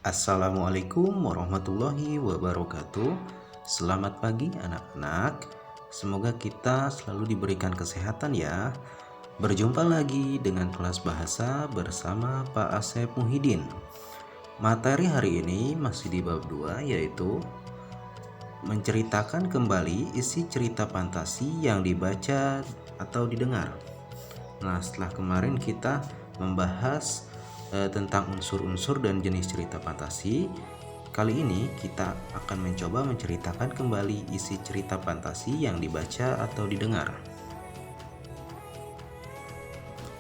Assalamualaikum warahmatullahi wabarakatuh. Selamat pagi anak-anak. Semoga kita selalu diberikan kesehatan ya. Berjumpa lagi dengan kelas bahasa bersama Pak Asep Muhyiddin. Materi hari ini masih di bab 2, yaitu menceritakan kembali isi cerita fantasi yang dibaca atau didengar. Nah, setelah kemarin kita membahas tentang unsur-unsur dan jenis cerita fantasi, kali ini kita akan mencoba menceritakan kembali isi cerita fantasi yang dibaca atau didengar.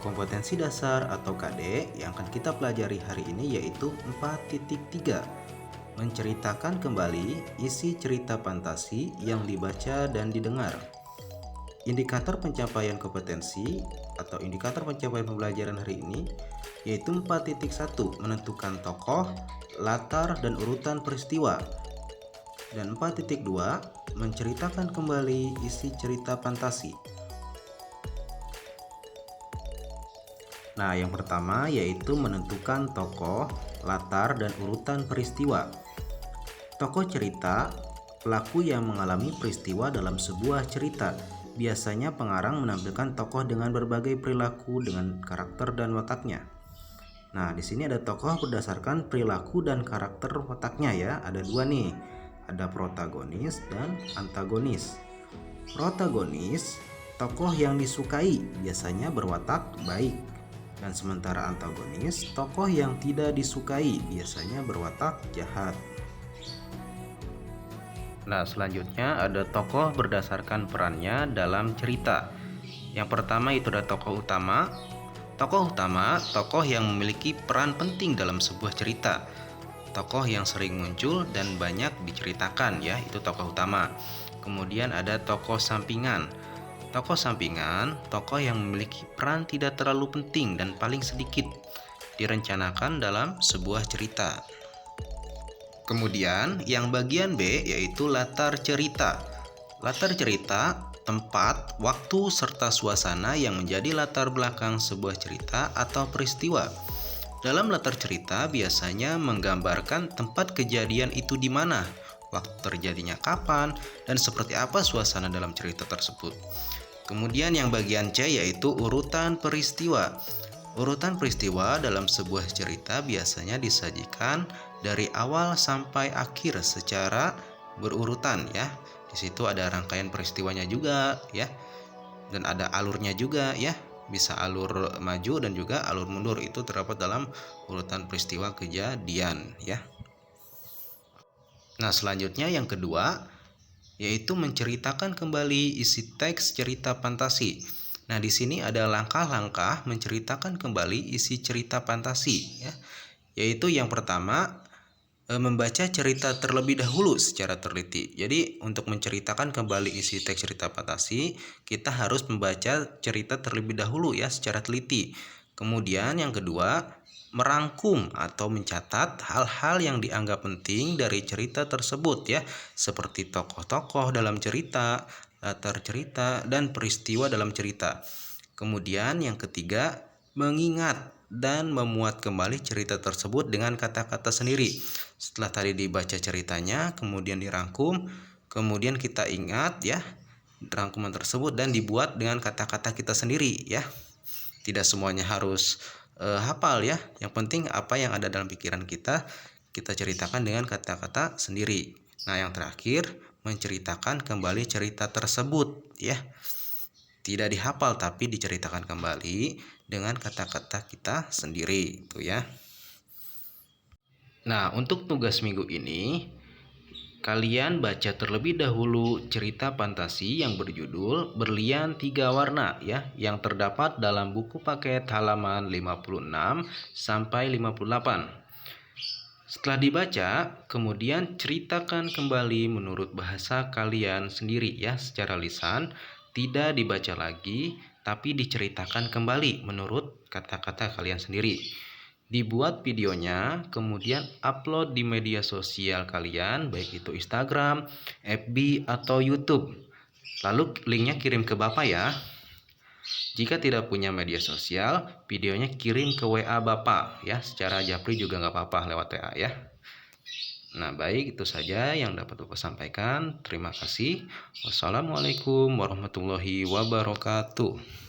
Kompetensi dasar atau KD yang akan kita pelajari hari ini yaitu 4.3. Menceritakan kembali isi cerita fantasi yang dibaca dan didengar. Indikator pencapaian kompetensi atau indikator pencapaian pembelajaran hari ini yaitu 4.1, menentukan tokoh, latar, dan urutan peristiwa. Dan 4.2, menceritakan kembali isi cerita fantasi. Nah, yang pertama yaitu menentukan tokoh, latar, dan urutan peristiwa. Tokoh cerita, pelaku yang mengalami peristiwa dalam sebuah cerita. Biasanya pengarang menampilkan tokoh dengan berbagai perilaku dengan karakter dan wataknya. Nah, di sini ada tokoh berdasarkan perilaku dan karakter wataknya ya. Ada dua nih. Ada protagonis dan antagonis. Protagonis, tokoh yang disukai, biasanya berwatak baik. Dan sementara antagonis, tokoh yang tidak disukai, biasanya berwatak jahat. Nah, selanjutnya ada tokoh berdasarkan perannya dalam cerita. Yang pertama itu ada tokoh utama. Tokoh utama, tokoh yang memiliki peran penting dalam sebuah cerita. Tokoh yang sering muncul dan banyak diceritakan ya, itu tokoh utama. Kemudian ada tokoh sampingan. Tokoh sampingan, tokoh yang memiliki peran tidak terlalu penting dan paling sedikit direncanakan dalam sebuah cerita. Kemudian yang bagian B yaitu latar cerita. Latar cerita, tempat, waktu, serta suasana yang menjadi latar belakang sebuah cerita atau peristiwa. Dalam latar cerita biasanya menggambarkan tempat kejadian itu di mana, waktu terjadinya kapan, dan seperti apa suasana dalam cerita tersebut. Kemudian yang bagian C yaitu urutan peristiwa. Urutan peristiwa dalam sebuah cerita biasanya disajikan dari awal sampai akhir secara berurutan ya. Di situ ada rangkaian peristiwanya juga ya. Dan ada alurnya juga ya. Bisa alur maju dan juga alur mundur, itu terdapat dalam urutan peristiwa kejadian ya. Nah, selanjutnya yang kedua yaitu menceritakan kembali isi teks cerita fantasi. Nah, di sini ada langkah-langkah menceritakan kembali isi cerita fantasi ya. Yaitu yang pertama, membaca cerita terlebih dahulu secara teliti. Jadi, untuk menceritakan kembali isi teks cerita fantasi, kita harus membaca cerita terlebih dahulu ya secara teliti. Kemudian yang kedua, merangkum atau mencatat hal-hal yang dianggap penting dari cerita tersebut ya, seperti tokoh-tokoh dalam cerita, latar cerita, dan peristiwa dalam cerita. Kemudian yang ketiga, mengingat dan memuat kembali cerita tersebut dengan kata-kata sendiri. Setelah tadi dibaca ceritanya, kemudian dirangkum, kemudian kita ingat ya rangkuman tersebut dan dibuat dengan kata-kata kita sendiri ya. Tidak semuanya harus hafal ya. Yang penting apa yang ada dalam pikiran kita, kita ceritakan dengan kata-kata sendiri. Nah, yang terakhir, menceritakan kembali cerita tersebut ya. Tidak dihafal tapi diceritakan kembali dengan kata-kata kita sendiri itu ya. Nah, untuk tugas minggu ini kalian baca terlebih dahulu cerita fantasi yang berjudul Berlian Tiga Warna ya, yang terdapat dalam buku paket halaman 56 sampai 58. Setelah dibaca, kemudian ceritakan kembali menurut bahasa kalian sendiri ya, secara lisan, tidak dibaca lagi tapi diceritakan kembali menurut kata-kata kalian sendiri. Dibuat videonya, kemudian upload di media sosial kalian, baik itu Instagram, FB, atau YouTube. Lalu linknya kirim ke Bapak ya. Jika tidak punya media sosial, videonya kirim ke WA Bapak ya, secara japri juga nggak apa-apa lewat WA ya. Nah, baik itu saja yang dapat Bapak sampaikan. Terima kasih. Wassalamualaikum warahmatullahi wabarakatuh.